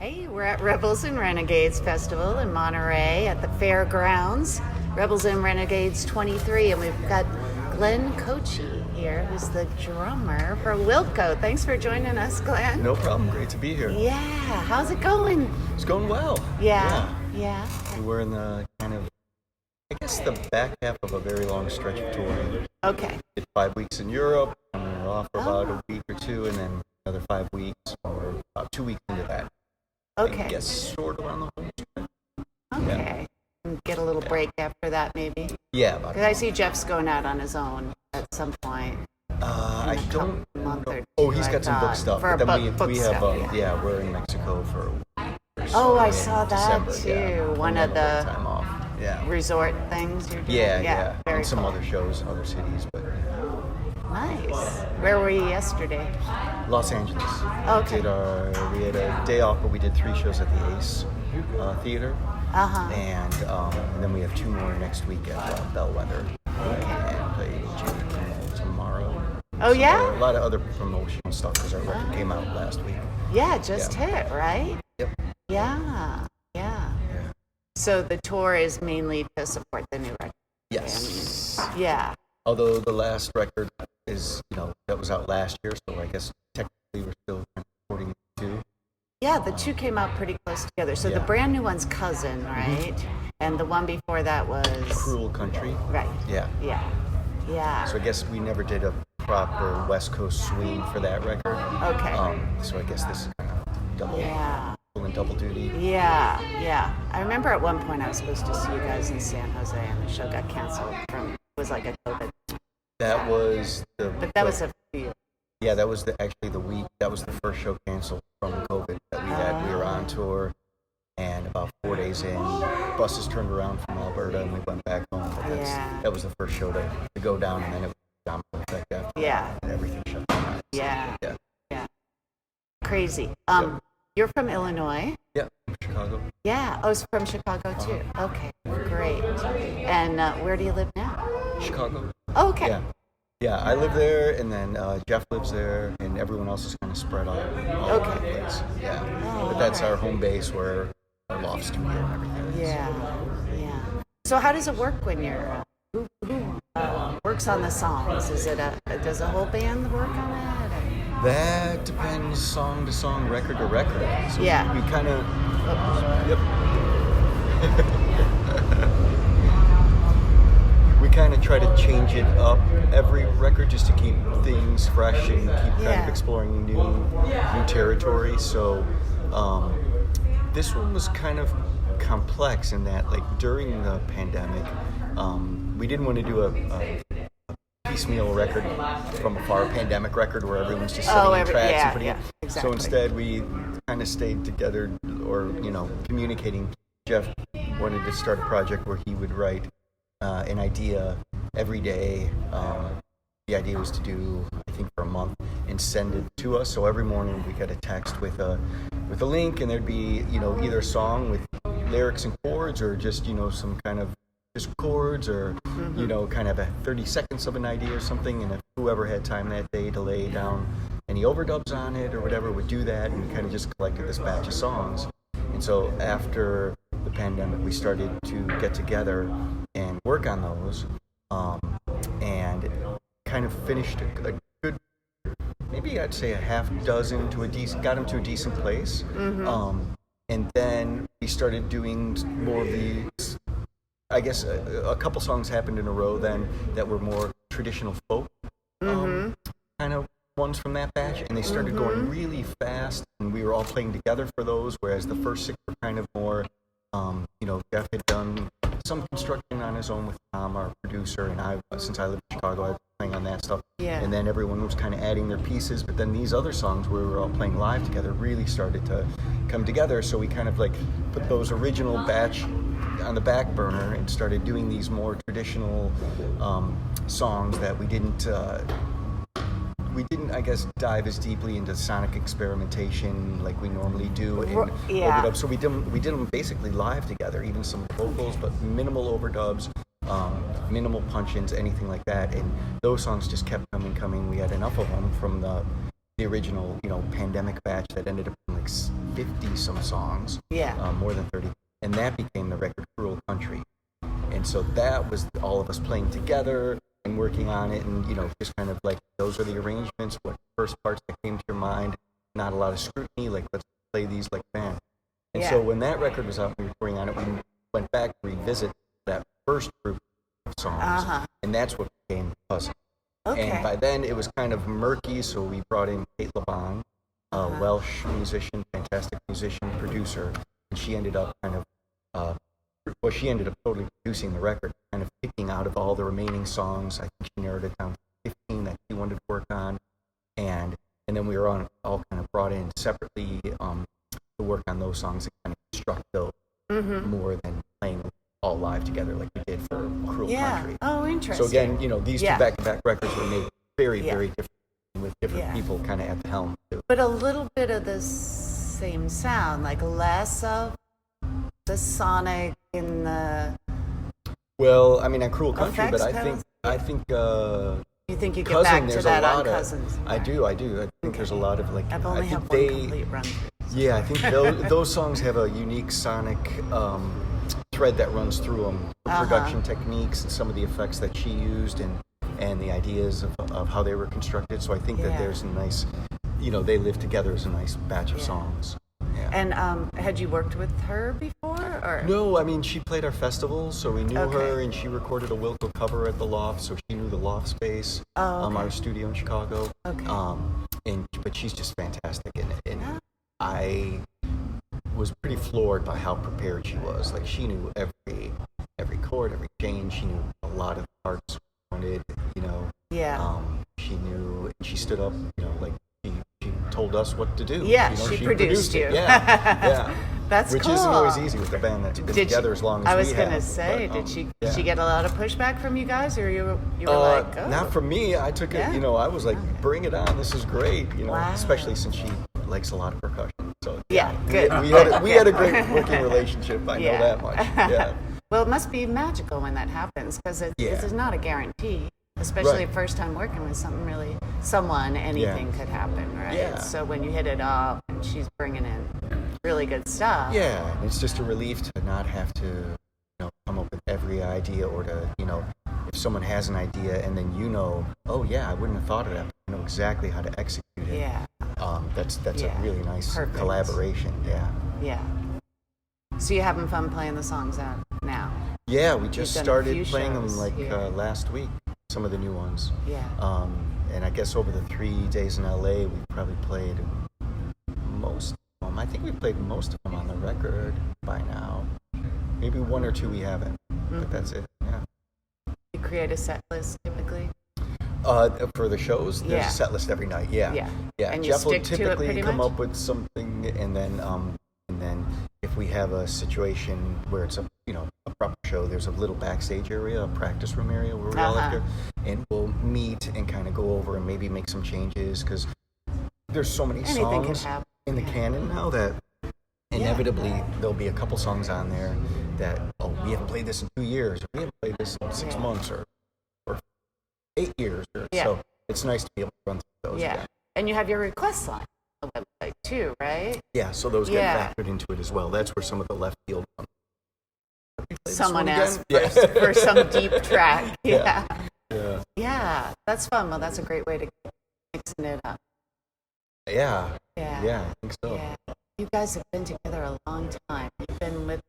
Hey, we're at Rebels and Renegades Festival in Monterey at the fairgrounds. Rebels and Renegades 23, and we've got Glenn Kotche here, who's the drummer for Wilco. Thanks for joining us, Glenn. No problem. Great to be here. Yeah, how's it going? It's going well. Yeah. We're in the kind of, I guess, the back half of a very long stretch of touring. Okay. Did 5 weeks in Europe, and we're off for about a week or two, and then another 5 weeks, or about 2 weeks into that. Okay. I guess sort of around the home stretch. Okay. And get a little break after that, maybe? Yeah, about Because I see Jeff's going out on his own at some point. I don't month or Oh, two, he's I got some book thought. stuff. For But then book we have, stuff, yeah, we're in Mexico for a week or so. Oh, I in saw that December, too. Yeah. One And of then a the little time off. Yeah. resort things you're doing? Yeah. Very And some cool. other shows, other cities, but Nice. Where were you yesterday? Los Angeles. Okay. We had a day off, but we did 3 shows at the Ace Theater. Uh-huh. And then we have 2 more next week at Bellwether. And play Jake tomorrow. Oh, yeah? A lot of other promotional stuff because our record came out last week. Yeah, just hit, right? Yep. Yeah. So the tour is mainly to support the new record. Yes. Yeah. Although the last record is, that was out last year, so I guess technically we're still supporting 2. Yeah, the two came out pretty close together. So the Yeah. brand new one's Cousin, right? And the one before that was... Cruel Country. Right. Yeah. So I guess we never did a proper West Coast swing for that record. Okay. So I guess this is kind of double duty. Yeah. I remember at one point I was supposed to see you guys in San Jose, and the show got canceled it was like a COVID. That was But that was a few. Yeah, that was actually the week. That was the first show canceled from COVID that we had. We were on tour, and about 4 days in, buses turned around from Alberta, and we went back home. But that was the first show to go down, and then it was domino effect after that, and everything shut down. Yeah. Crazy. Yep. You're from Illinois? Yeah, from Chicago. Yeah. Oh, it's from Chicago too. Okay, great. And where do you live now? Chicago. Oh, okay. Yeah, I live there, and then Jeff lives there, and everyone else is kind of spread out all over the place. Yeah, but that's our home base where our loft studio and everything is. Yeah. So how does it work when you're who works on the songs? Is it does a whole band work on it? Or? That depends song to song, record to record. So we kind of we kind of try to change it up every record just to keep things fresh and keep kind of exploring new territory. So this one was kind of complex in that, like, during the pandemic, we didn't want to do a piecemeal record from afar, pandemic record where everyone's just sitting in tracks and putting it. Exactly. So instead we kind of stayed together, or communicating. Jeff wanted to start a project where he would write an idea every day. The idea was to do, I think, for a month and send it to us. So every morning we got a text with a link, and there'd be either a song with lyrics and chords, or just some kind of just chords, or kind of a 30 seconds of an idea or something. And if whoever had time that day to lay down any overdubs on it or whatever would do that, and we kind of just collected this batch of songs. And so after the pandemic, we started to get together and work on those, and kind of finished a good, maybe I'd say a half dozen to got them to a decent place. And then we started doing more of these. I guess a couple songs happened in a row then that were more traditional folk kind of ones from that batch, and they started going really fast, and we were all playing together for those, whereas the first 6 were kind of more, Jeff had done some construction on his own with Tom, our producer, and since I live in Chicago, I was playing on that stuff. Yeah. And then everyone was kind of adding their pieces, but then these other songs where we were all playing live together really started to come together, so we kind of like put those original batch on the back burner and started doing these more traditional songs that we didn't, I guess, dive as deeply into sonic experimentation like we normally do in overdubs. So we did them basically live together, even some vocals, but minimal overdubs, minimal punch-ins, anything like that. And those songs just kept coming. We had enough of them from the the original, pandemic batch that ended up in like 50 some songs. Yeah. More than 30. And that became the record Cruel Country. And so that was all of us playing together and working on it, and just kind of like, those are the arrangements, what first parts that came to your mind, not a lot of scrutiny, like, let's play these like band. And so when that record was out, we were recording on it, we went back to revisit that first group of songs, and that's what became Cousin. Okay. And by then it was kind of murky, so we brought in Kate LeBon, a Welsh musician, fantastic musician, producer, and she ended up she ended up totally producing the record, kind of picking out of all the remaining songs. I think she narrowed it down to 15 that she wanted to work on, and then we were all kind of brought in separately to work on those songs and kind of construct those more than playing all live together like we did for Cruel Country. Oh, interesting. So again, these two back-to-back records were made very, very different, with different people kind of at the helm too. But a little bit of the same sound, like less of the sonic in the. Well, I mean, on Cruel Country, but effects I think. You think you get Cousin, back to that on Cousins? I do. I think there's a lot of like. I've only had one complete run through. Yeah, I think those songs have a unique sonic thread that runs through them. The production techniques and some of the effects that she used, and the ideas of how they were constructed. So I think that there's a nice, they live together as a nice batch of songs. Yeah. And had you worked with her before, or? No, I mean, she played our festival, so we knew her, and she recorded a Wilco cover at the Loft, so she knew the Loft space, our studio in Chicago. Okay. But she's just fantastic, and I was pretty floored by how prepared she was. Like, she knew every chord, every change. She knew a lot of parts wanted, Yeah. She knew. She stood up, like she told us what to do. Yeah, she produced you. It. Yeah. That's Which cool. isn't always easy with a band that's been together as long as we have. I was gonna say, did she get a lot of pushback from you guys, or you were like, oh? Not from me. I took it. I was like, bring it on. This is great. Especially since she likes a lot of percussion. So good. We had a great working relationship. I know that much. Yeah. Well, it must be magical when that happens, because this is not a guarantee. Especially first time working with someone, anything could happen, right? Yeah. So when you hit it off and she's bringing in really good stuff. Yeah, it's just a relief to not have to, come up with every idea, or to, if someone has an idea and then oh yeah, I wouldn't have thought of that, but I know exactly how to execute it. Yeah. That's a really nice collaboration. Yeah. Yeah. So you're having fun playing the songs out now? Yeah, we just started playing them last week. Some of the new ones. Yeah. And I guess over the 3 days in LA, we probably played most of them. I think we played most of them on the record by now. Maybe one or two we haven't, but that's it. Yeah. You create a set list typically? For the shows, there's a set list every night. Yeah. And you Jeff will stick to it typically pretty come much? up with something, and then if we have a situation where it's a proper show, there's a little backstage area, a practice room area where we all have to, and we'll meet and kind of go over and maybe make some changes, because there's so many songs in the canon now that inevitably there'll be a couple songs on there that, we haven't played this in 2 years, or we haven't played this in 6 months, or 8 years, so it's nice to be able to run through those again. And you have your request line on the website too, right? Yeah, so those get factored into it as well. That's where some of the left field comes. Someone asked for some deep track. Yeah, that's fun. Well, that's a great way to mixing it up. Yeah, I think so. Yeah. You guys have been together a long time. You've been with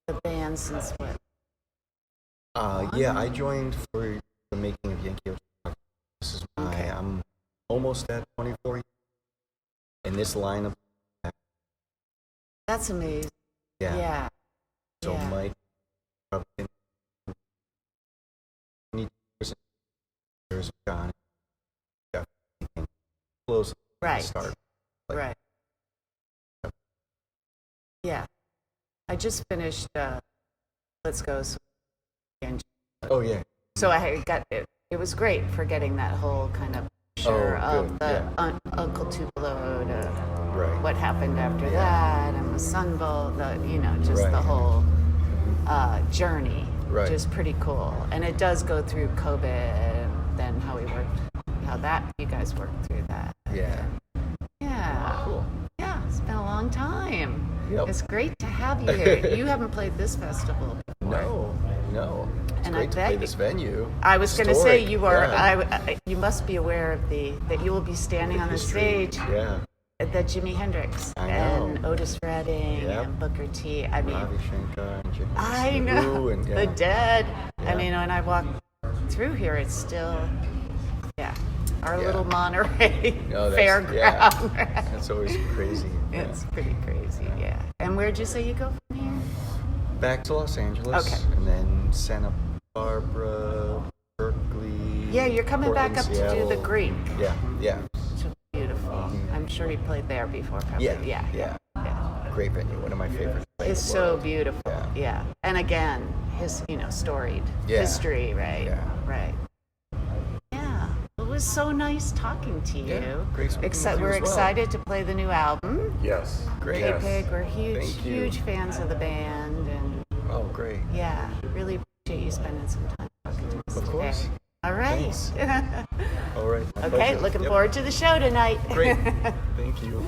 the band since what? I joined for the making of Yankee Ocean. This is I'm almost at 24 years in this lineup. That's amazing. Yeah. So Mike probably years of John close to the start. Right. Yeah. I just finished Let's Go. Oh yeah. So I got it. It was great for getting that whole kind of picture of the Uncle Tupelo to what happened after that, and the Sunbolt, the whole journey. Just pretty cool. And it does go through COVID, and then how you guys worked through that. Yeah. Yeah. Cool. Yeah, it's been a long time. Yep. It's great to have you here. You haven't played this festival before. No. It's And great I to bet play this venue. I was going to say Historic, you are. yeah. You must be aware of that you will be standing on the History, stage Yeah. that Jimi Hendrix I and know. Otis Redding Yep. and Booker T. I mean, Ravi Shankar and Jim I Henson, know Who, and, the Dead. I Yeah. mean, when I walk through here, it's still, our Yeah. little Monterey No, that's- fairground. That's always crazy. Yeah. It's pretty crazy, yeah. And where'd you say you go from here? Back to Los Angeles. Okay. And then Santa Barbara, Berkeley. Yeah, you're coming back Portland, up to do the Seattle. Greek. Yeah. Which is beautiful. I'm sure you played there before, probably. Yeah. Yeah. Great venue. One of my favorites. It's so beautiful. Yeah. And again, his, storied Yeah. history, right? Yeah. Right. Yeah. It was so nice talking to you. Yeah, great speaking with you We're as well. excited to play the new album. Yes. Great. Hey Yes. Pig, we're Thank you. huge fans of the band, and Oh, great. yeah, really appreciate you spending some time talking to us Of today. course. All right. Thanks. All right. my Okay, pleasure. looking Yep. forward to the show tonight. Great. Thank you.